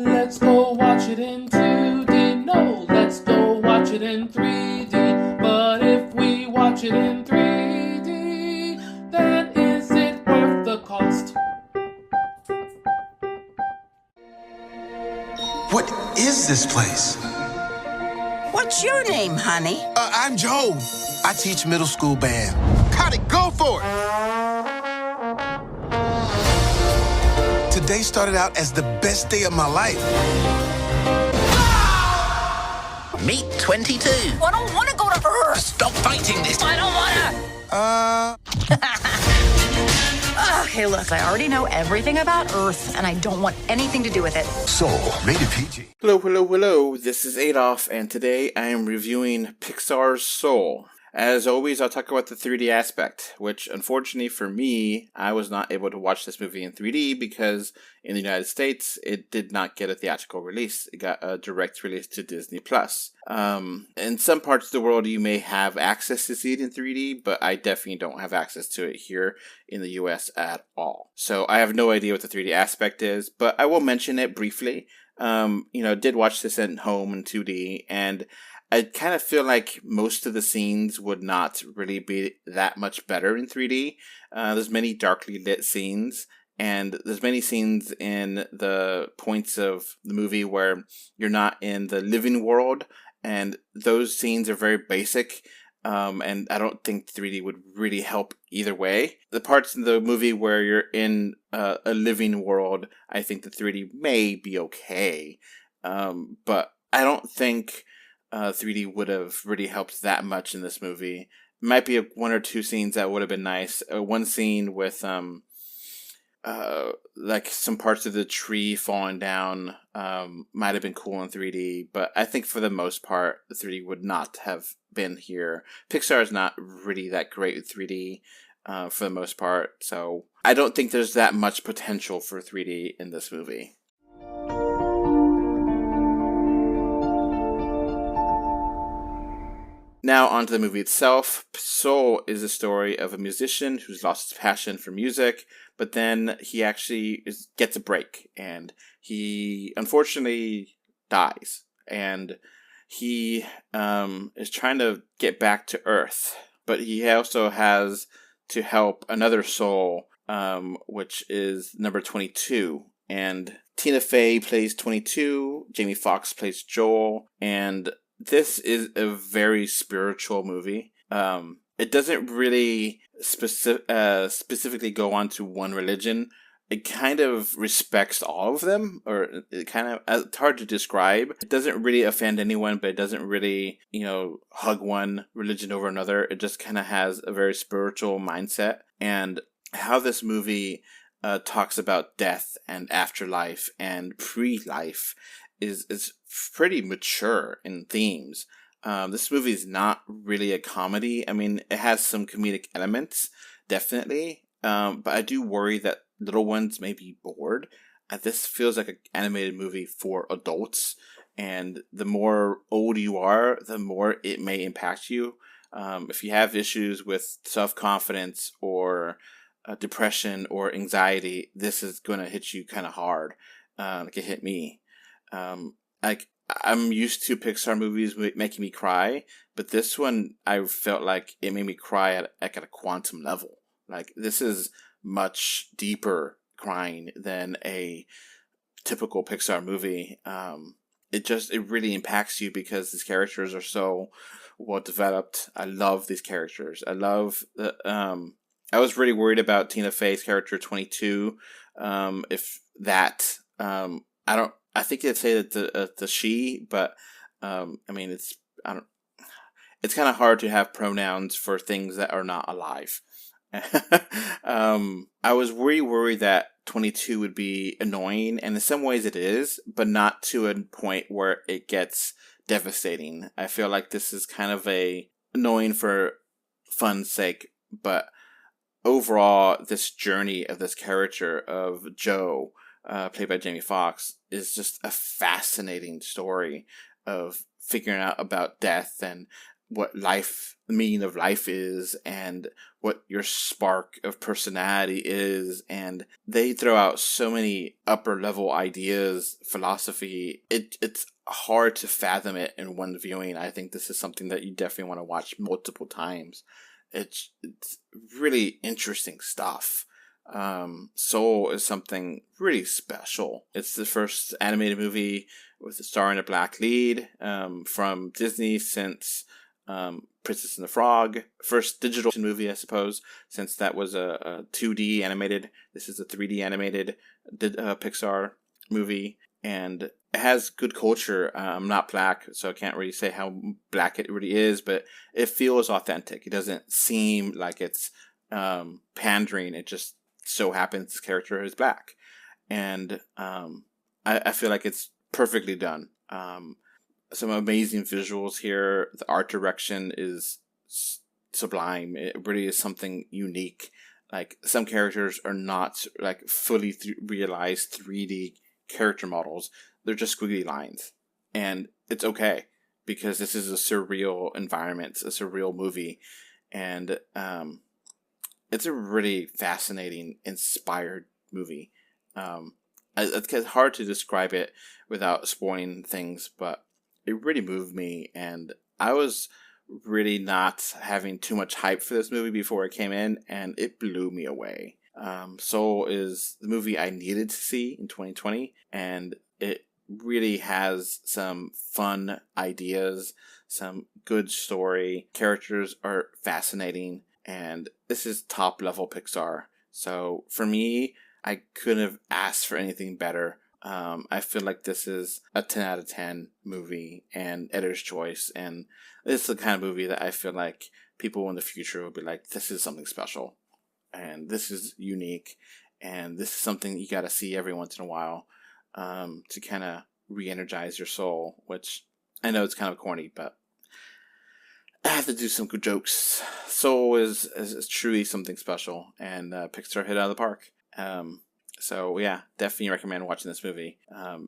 Let's go watch it in 2D. No, let's go watch it in 3D. But if we watch it in 3D, then is it worth the cost? What is this place? What's your name, honey? I'm Joe. I teach middle school band. Got it, go for it! Today started out as the best day of my life. Meet 22. I don't want to go to Earth. Stop fighting this. I don't want to. Okay, look, I already know everything about Earth, and I don't want anything to do with it. Soul, rated PG. Hello. This is Adolf, and today I am reviewing Pixar's Soul. As always, I'll talk about the 3D aspect, which unfortunately for me, I was not able to watch this movie in 3D because in the United States, it did not get a theatrical release. It got a direct release to Disney+. In some parts of the world, you may have access to see it in 3D, but I definitely don't have access to it here in the US at all. So I have no idea what the 3D aspect is, but I will mention it briefly. Did watch this at home in 2D, and I kind of feel like most of the scenes would not really be that much better in 3D. There's many darkly lit scenes, and there's many scenes in the points of the movie where you're not in the living world, and those scenes are very basic, and I don't think 3D would really help either way. The parts in the movie where you're in a living world, I think the 3D may be okay, but I don't think 3D would have really helped that much in this movie. Might be one or two scenes that would have been nice. One scene with like some parts of the tree falling down might have been cool in 3D, but I think for the most part, the 3D would not have been here. Pixar is not really that great with 3D for the most part, so I don't think there's that much potential for 3D in this movie. Now on to the movie itself. Soul is a story of a musician who's lost his passion for music, but then he actually gets a break, and he unfortunately dies. And he is trying to get back to Earth, but he also has to help another soul, which is number 22. And Tina Fey plays 22, Jamie Foxx plays Joel, and this is a very spiritual movie. It doesn't really specifically go on to one religion. It kind of respects all of them, or it's hard to describe. It doesn't really offend anyone, but it doesn't really, hug one religion over another. It just kind of has a very spiritual mindset. And how this movie talks about death and afterlife and pre-life is pretty mature in themes. This movie is not really a comedy. I mean, it has some comedic elements, definitely. But I do worry that little ones may be bored. This feels like an animated movie for adults. And the more old you are, the more it may impact you. If you have issues with self-confidence or depression or anxiety, this is going to hit you kind of hard. Like it hit me. I'm used to Pixar movies making me cry, but this one I felt like it made me cry at a quantum level. Like this is much deeper crying than a typical Pixar movie. It really impacts you because these characters are so well developed. I love these characters. I was really worried about Tina Fey's character 22. I think they'd say that the she, but it's kind of hard to have pronouns for things that are not alive. I was really worried that 22 would be annoying, and in some ways it is, but not to a point where it gets devastating. I feel like this is kind of annoying for fun's sake, but overall, this journey of this character of Joe, played by Jamie Foxx, is just a fascinating story of figuring out about death and what life, the meaning of life is, and what your spark of personality is. And they throw out so many upper level ideas, philosophy. It's hard to fathom it in one viewing. I think this is something that you definitely want to watch multiple times. It's really interesting stuff. Soul is something really special. It's the first animated movie with a star and a black lead from Disney since Princess and the Frog. First digital movie, I suppose, since that was a 2D animated. This is a 3D animated Pixar movie, and it has good culture. I'm not black, so I can't really say how black it really is, but it feels authentic. It doesn't seem like it's pandering. It just so happens this character is black, and I feel like it's perfectly done. Some amazing visuals here. The art direction is sublime. It really is something unique. Like, some characters are not like fully realized 3D character models. They're just squiggly lines, and it's okay because this is a surreal environment, a surreal movie, and it's a really fascinating, inspired movie. It's hard to describe it without spoiling things, but it really moved me, and I was really not having too much hype for this movie before it came in, and it blew me away. Soul is the movie I needed to see in 2020, and it really has some fun ideas, some good story. Characters are fascinating, and this is top level Pixar. So for me, I couldn't have asked for anything better. I feel like this is a 10 out of 10 movie and editor's choice, and this is the kind of movie that I feel like people in the future will be like, this is something special, and this is unique, and this is something you gotta see every once in a while to kind of re-energize your soul, which I know it's kind of corny, but I have to do some good jokes. Soul is truly something special, and Pixar hit out of the park. So yeah, definitely recommend watching this movie.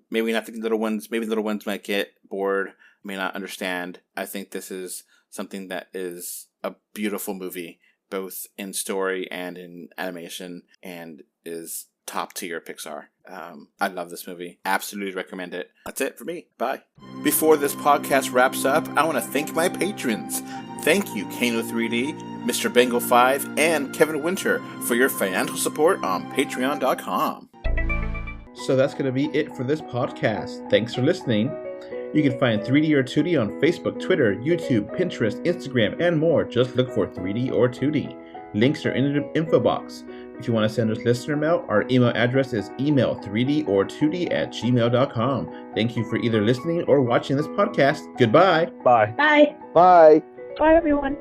Maybe not the little ones. Maybe the little ones might get bored, may not understand. I think this is something that is a beautiful movie, both in story and in animation, and is top tier Pixar. I love this movie. Absolutely recommend it. That's it for me. Bye. Before this podcast wraps up, I want to thank my patrons. Thank you, Kano3D, Mr. Bengal 5, and Kevin Winter for your financial support on Patreon.com. So that's going to be it for this podcast. Thanks for listening. You can find 3D or 2D on Facebook, Twitter, YouTube, Pinterest, Instagram, and more. Just look for 3D or 2D. Links are in the info box. If you want to send us listener mail, our email address is email3dortwo@gmail.com. Thank you for either listening or watching this podcast. Goodbye. Bye. Bye. Bye. Bye, everyone.